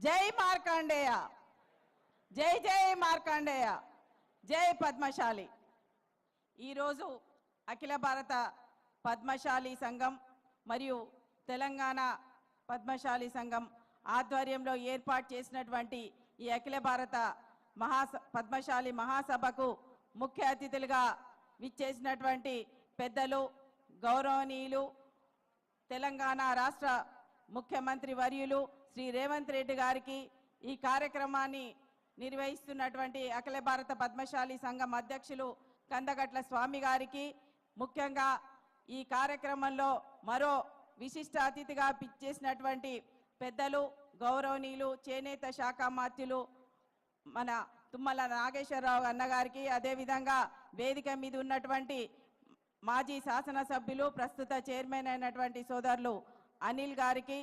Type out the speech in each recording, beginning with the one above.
జై మార్కండేయ, జై జై మార్కండేయ, జై పద్మశాలి. ఈరోజు అఖిల భారత పద్మశాలి సంఘం మరియు తెలంగాణ పద్మశాలి సంఘం ఆధ్వర్యంలో ఏర్పాటు చేసినటువంటి ఈ అఖిల భారత పద్మశాలి మహాసభకు ముఖ్య అతిథులుగా విచ్చేసినటువంటి పెద్దలు, గౌరవనీయులు, తెలంగాణ రాష్ట్ర ముఖ్యమంత్రి వర్యులు శ్రీ రేవంత్ రెడ్డి గారికి, ఈ కార్యక్రమాన్ని నిర్వహిస్తున్నటువంటి అఖిల భారత పద్మశాలి సంఘం అధ్యక్షులు కందగట్ల స్వామి గారికి, ముఖ్యంగా ఈ కార్యక్రమంలో మరో విశిష్ట అతిథిగా పిచ్చేసినటువంటి పెద్దలు, గౌరవనీయులు, చేనేత శాఖ మాత్యులు మన తుమ్మల నాగేశ్వరరావు అన్నగారికి, అదేవిధంగా వేదిక మీద ఉన్నటువంటి మాజీ శాసనసభ్యులు, ప్రస్తుత చైర్మన్ అయినటువంటి సోదరులు అనిల్ గారికి,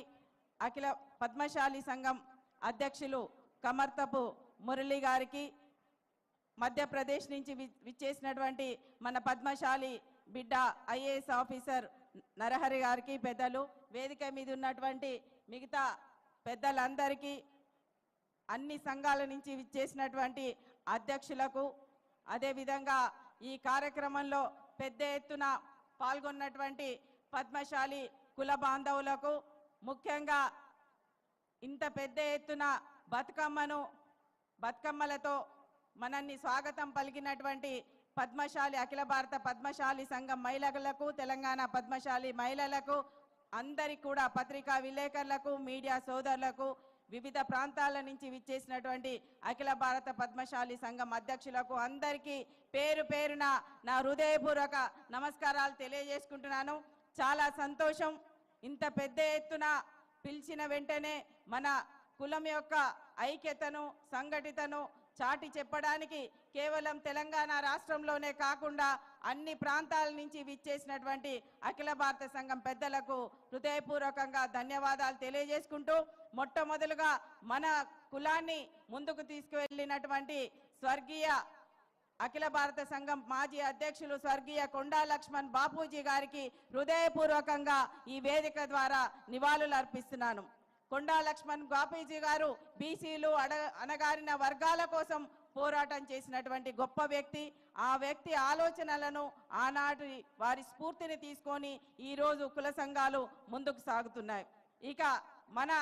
అఖిల పద్మశాలి సంఘం అధ్యక్షులు కమర్తపు మురళి గారికి, మధ్యప్రదేశ్ నుంచి విచ్చేసినటువంటి మన పద్మశాలి బిడ్డ ఐఏఎస్ ఆఫీసర్ నరహరి గారికి, పెద్దలు, వేదిక మీద ఉన్నటువంటి మిగతా పెద్దలందరికీ, అన్ని సంఘాల నుంచి విచ్చేసినటువంటి అధ్యక్షులకు, అదేవిధంగా ఈ కార్యక్రమంలో పెద్ద ఎత్తున పాల్గొన్నటువంటి పద్మశాలి కుల బాంధవులకు, ముఖ్యంగా ఇంత పెద్ద ఎత్తున బతుకమ్మలతో మనల్ని స్వాగతం పలికినటువంటి పద్మశాలి అఖిల భారత పద్మశాలి సంఘం మహిళలకు, తెలంగాణ పద్మశాలి మహిళలకు, అందరికీ కూడా పత్రికా విలేకరులకు, మీడియా సోదరులకు, వివిధ ప్రాంతాల నుంచి విచ్చేసినటువంటి అఖిల భారత పద్మశాలి సంఘం అధ్యక్షులకు అందరికీ పేరు పేరున నా హృదయపూర్వక నమస్కారాలు తెలియజేసుకుంటున్నాను. చాలా సంతోషం. ఇంత పెద్ద ఎత్తున పిలిచిన వెంటనే మన కులం యొక్క ఐక్యతను, సంఘటితను చాటి చెప్పడానికి కేవలం తెలంగాణ రాష్ట్రంలోనే కాకుండా అన్ని ప్రాంతాల నుంచి విచ్చేసినటువంటి అఖిల భారత సంఘం పెద్దలకు హృదయపూర్వకంగా ధన్యవాదాలు తెలియజేసుకుంటూ, మొట్టమొదలుగా మన కులాన్ని ముందుకు తీసుకువెళ్ళినటువంటి స్వర్గీయ అఖిల భారత సంఘం మాజీ అధ్యక్షులు స్వర్గీయ కొండా లక్ష్మణ్ బాపూజీ గారికి హృదయపూర్వకంగా ఈ వేదిక ద్వారా నివాళులు అర్పిస్తున్నాను. కొండా లక్ష్మణ్ బాపూజీ గారు బీసీలు, అణగారిన వర్గాల కోసం పోరాటం చేసినటువంటి గొప్ప వ్యక్తి. ఆ వ్యక్తి ఆలోచనలను, ఆనాటి వారి స్ఫూర్తిని తీసుకొని ఈరోజు కుల సంఘాలు ముందుకు సాగుతున్నాయి. ఇక మన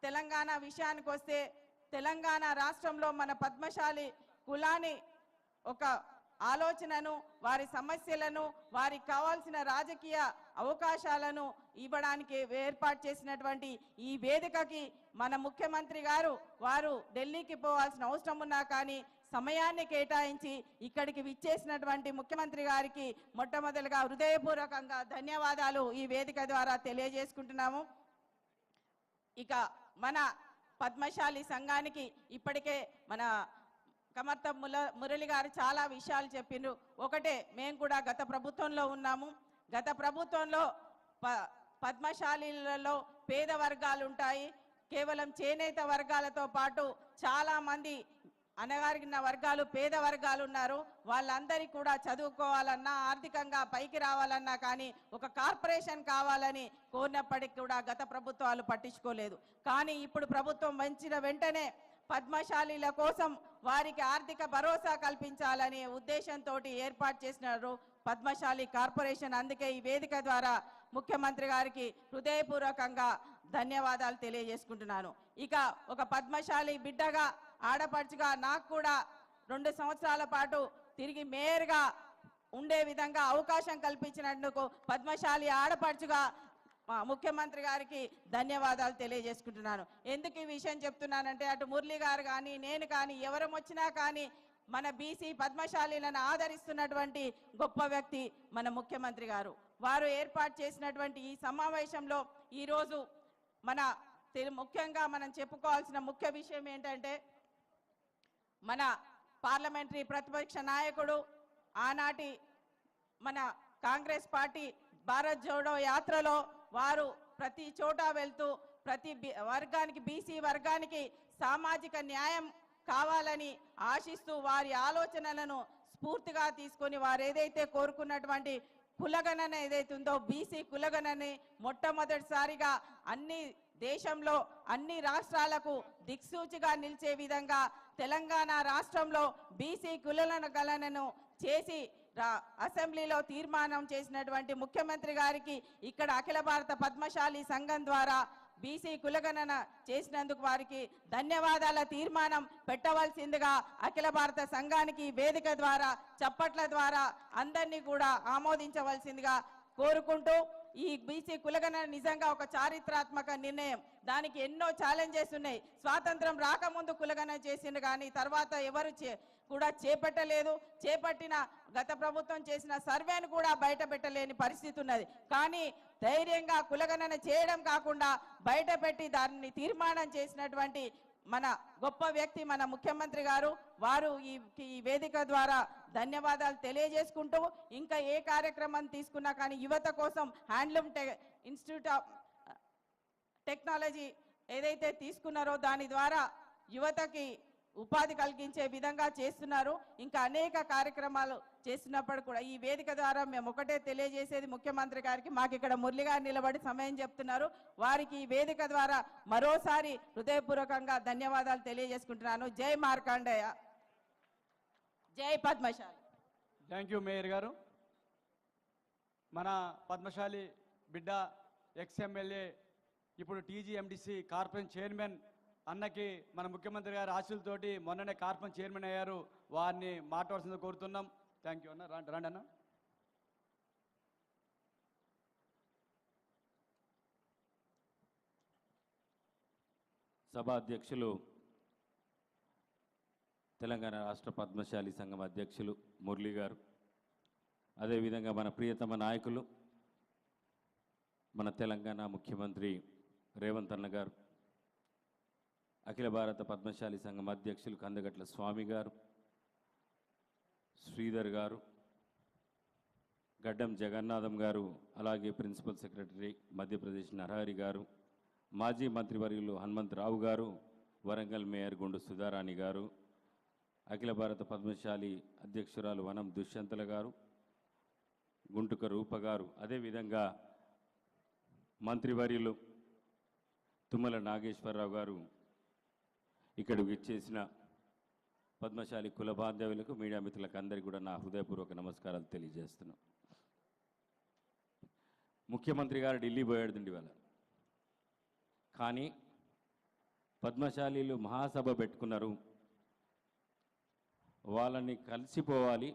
తెలంగాణ విషయానికి వస్తే, తెలంగాణ రాష్ట్రంలో మన పద్మశాలి కులాన్ని ఒక ఆలోచనను, వారి సమస్యలను, వారికి కావాల్సిన రాజకీయ అవకాశాలను ఇవ్వడానికి ఏర్పాటు చేసినటువంటి ఈ వేదికకి మన ముఖ్యమంత్రి గారు వారు ఢిల్లీకి పోవాల్సిన అవసరం ఉన్నా కానీ సమయాన్ని కేటాయించి ఇక్కడికి విచ్చేసినటువంటి ముఖ్యమంత్రి గారికి మొట్టమొదటిగా హృదయపూర్వకంగా ధన్యవాదాలు ఈ వేదిక ద్వారా తెలియజేసుకుంటున్నాము. ఇక మన పద్మశాలి సంఘానికి ఇప్పటికే మన కమర్త మురళి గారు చాలా విషయాలు చెప్పిండ్రు. ఒకటే, మేము కూడా గత ప్రభుత్వంలో ఉన్నాము. గత ప్రభుత్వంలో పద్మశాలీలలో పేద వర్గాలు ఉంటాయి. కేవలం చేనేత వర్గాలతో పాటు చాలామంది అణగారిన వర్గాలు, పేద వర్గాలు ఉన్నారు. వాళ్ళందరికీ కూడా చదువుకోవాలన్నా, ఆర్థికంగా పైకి రావాలన్నా కానీ ఒక కార్పొరేషన్ కావాలని కోరినప్పటికీ కూడా గత ప్రభుత్వాలు పట్టించుకోలేదు. కానీ ఇప్పుడు ప్రభుత్వం వచ్చిన వెంటనే పద్మశాలీల కోసం వారికి ఆర్థిక భరోసా కల్పించాలనే ఉద్దేశంతో ఏర్పాటు చేసినారు పద్మశాలి కార్పొరేషన్. అందుకే ఈ వేదిక ద్వారా ముఖ్యమంత్రి గారికి హృదయపూర్వకంగా ధన్యవాదాలు తెలియజేసుకుంటున్నాను. ఇక ఒక పద్మశాలి బిడ్డగా, ఆడపడుచుగా నాకు కూడా 2 సంవత్సరాల పాటు తిరిగి మేయర్గా ఉండే విధంగా అవకాశం కల్పించినందుకు పద్మశాలి ఆడపడుచుగా ముఖ్యమంత్రి గారికి ధన్యవాదాలు తెలియజేసుకుంటున్నాను. ఎందుకు ఈ విషయం చెప్తున్నానంటే, అటు మురళి గారు కానీ, నేను కానీ, ఎవరం వచ్చినా కానీ మన బీసీ పద్మశాలీలను ఆదరిస్తున్నటువంటి గొప్ప వ్యక్తి మన ముఖ్యమంత్రి గారు. వారు ఏర్పాటు చేసినటువంటి ఈ సమావేశంలో ఈరోజు ముఖ్యంగా మనం చెప్పుకోవాల్సిన ముఖ్య విషయం ఏంటంటే, మన పార్లమెంటరీ ప్రతిపక్ష నాయకుడు, ఆనాటి మన కాంగ్రెస్ పార్టీ భారత్ జోడో యాత్రలో వారు ప్రతి చోట వెళ్తూ ప్రతి వర్గానికి, బీసీ వర్గానికి సామాజిక న్యాయం కావాలని ఆశిస్తూ వారి ఆలోచనలను స్ఫూర్తిగా తీసుకొని వారు ఏదైతే కోరుకున్నటువంటి కులగణన ఏదైతే ఉందో బీసీ కులగణని మొట్టమొదటిసారిగా అన్ని దేశంలో అన్ని రాష్ట్రాలకు దిక్సూచిగా నిలిచే విధంగా తెలంగాణ రాష్ట్రంలో బీసీ కులగణనను చేసి అసెంబ్లీలో తీర్మానం చేసినటువంటి ముఖ్యమంత్రి గారికి ఇక్కడ అఖిల భారత పద్మశాలి సంఘం ద్వారా బీసీ కులగణన చేసినందుకు వారికి ధన్యవాదాల తీర్మానం పెట్టవలసిందిగా అఖిల భారత సంఘానికి వేదిక ద్వారా చప్పట్ల ద్వారా అందరినీ కూడా ఆమోదించవలసిందిగా కోరుకుంటూ ఈ బీసీ కులగణన నిజంగా ఒక చారిత్రాత్మక నిర్ణయం. దానికి ఎన్నో ఛాలెంజెస్ ఉన్నాయి. స్వాతంత్రం రాకముందు కులగణన చేసిండు కానీ తర్వాత ఎవరు కూడా చేపట్టలేదు. చేపట్టిన గత ప్రభుత్వం చేసిన సర్వేను కూడా బయట పెట్టలేని పరిస్థితి ఉన్నది. కానీ ధైర్యంగా కులగణన చేయడం కాకుండా బయట పెట్టి దాన్ని తీర్మానం చేసినటువంటి మన గొప్ప వ్యక్తి మన ముఖ్యమంత్రి గారు. వారు ఈ వేదిక ద్వారా ధన్యవాదాలు తెలియజేసుకుంటూ ఇంకా ఏ కార్యక్రమం తీసుకున్నా కానీ యువత కోసం హ్యాండ్లూమ్ ఇన్స్టిట్యూట్ ఆఫ్ టెక్నాలజీ ఏదైతే తీసుకున్నారో దాని ద్వారా యువతకి ఉపాధి కలిగించే విధంగా చేస్తున్నారు. ఇంకా అనేక కార్యక్రమాలు చేస్తున్నప్పుడు కూడా ఈ వేదిక ద్వారా మేము ఒకటే తెలియజేసేది ముఖ్యమంత్రి గారికి, మాకు ఇక్కడ మురళి గారు నిలబడి సమయం చెప్తున్నారు, వారికి ఈ వేదిక ద్వారా మరోసారి హృదయపూర్వకంగా ధన్యవాదాలు తెలియజేసుకుంటున్నాను. జై మార్కాండేయ, జై పద్మశాలి. థ్యాంక్ యూ మేయర్ గారు. మన పద్మశాలి బిడ్డ ఎక్స్ఎమ్మెల్యే ఇప్పుడు టీజీఎండిసి కార్పొరేషన్ చైర్మన్ అన్నకి మన ముఖ్యమంత్రి గారి ఆశీస్సులతోటి మొన్ననే కార్పొరేషన్ చైర్మన్ అయ్యారు. వారిని మాట్లాడాల్సింది కోరుతున్నాం. థ్యాంక్ యూ అన్న. రండి అన్న. సభా అధ్యక్షులు తెలంగాణ రాష్ట్ర పద్మశాలి సంఘం అధ్యక్షులు మురళి గారు, అదేవిధంగా మన ప్రియతమ నాయకులు మన తెలంగాణ ముఖ్యమంత్రి రేవంత్ అన్న గారు, అఖిల భారత పద్మశాలి సంఘం అధ్యక్షులు కందగట్ల స్వామి గారు, శ్రీధర్ గారు, గడ్డం జగన్నాథం గారు, అలాగే ప్రిన్సిపల్ సెక్రటరీ మధ్యప్రదేశ్ నరహరి గారు, మాజీ మంత్రివర్యులు హనుమంతరావు గారు, వరంగల్ మేయర్ గుండు సుధారాణి గారు, అఖిల భారత పద్మశాలి అధ్యక్షురాలు వనం దుష్యంతల గారు, గుంటుక రూప గారు, అదేవిధంగా మంత్రివర్యులు తుమ్మల నాగేశ్వరరావు గారు, ఇక్కడికి ఇచ్చేసిన పద్మశాలి కుల బాంధవులకు, మీడియా మిత్రులకు అందరికీ కూడా నా హృదయపూర్వక నమస్కారాలు తెలియజేస్తున్నాం. ముఖ్యమంత్రి గారు ఢిల్లీ పోయాడుండి వాళ్ళ, కానీ పద్మశాలీలు మహాసభ పెట్టుకున్నారు, వాళ్ళని కలిసిపోవాలి,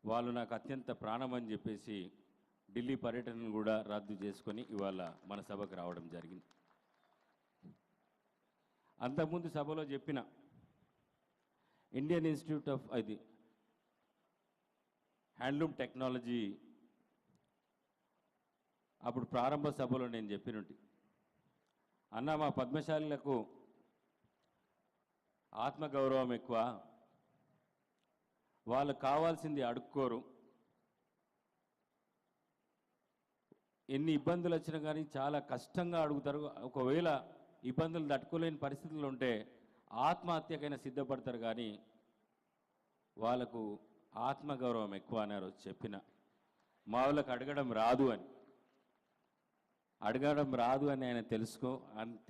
వాళ్ళు నాకు అత్యంత ప్రాణం అని చెప్పేసి ఢిల్లీ పర్యటనను కూడా రద్దు చేసుకొని ఇవాళ మన సభకు రావడం జరిగింది. అంతకుముందు సభలో చెప్పిన Indian institute of handloom technology అప్పుడు ప్రారంభ సభలో నేను చెప్పినట్టు, అన్న మా పద్మశాలీలకు ఆత్మగౌరవం ఎక్కువ, వాళ్ళు కావాల్సింది అడుక్కోరు, ఎన్ని ఇబ్బందులు వచ్చినా కానీ చాలా కష్టంగా అడుగుతారు, ఒకవేళ ఇబ్బందులు తట్టుకోలేని పరిస్థితులు ఉంటే ఆత్మహత్యకైనా సిద్ధపడతారు, కానీ వాళ్ళకు ఆత్మగౌరవం ఎక్కువ అన్నారు చెప్పిన. మా వాళ్ళకి అడగడం రాదు అని ఆయన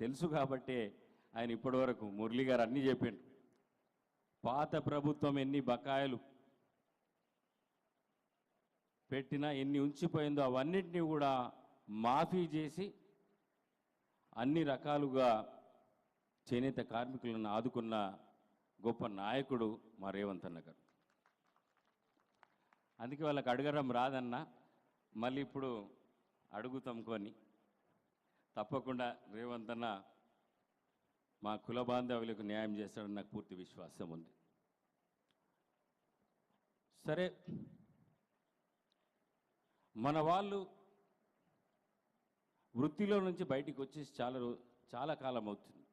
తెలుసు కాబట్టే ఆయన ఇప్పటివరకు మురళి గారు అన్నీ చెప్పిండు. పాత ప్రభుత్వం ఎన్ని బకాయిలు పెట్టినా, ఎన్ని ఉంచిపోయిందో అవన్నిటినీ కూడా మాఫీ చేసి అన్ని రకాలుగా చేనేత కార్మికులను ఆదుకున్న గొప్ప నాయకుడు మా రేవంత్ అన్న గారు. అందుకే వాళ్ళకి అడగడం రాదన్నా, మళ్ళీ ఇప్పుడు అడుగుతాం కొన్ని. తప్పకుండా రేవంత్ అన్న మా కుల బాంధవులకు న్యాయం చేస్తాడని నాకు పూర్తి విశ్వాసం ఉంది. సరే, మన వాళ్ళు వృత్తిలో నుంచి బయటికి వచ్చేసి చాలా కాలం అవుతుంది.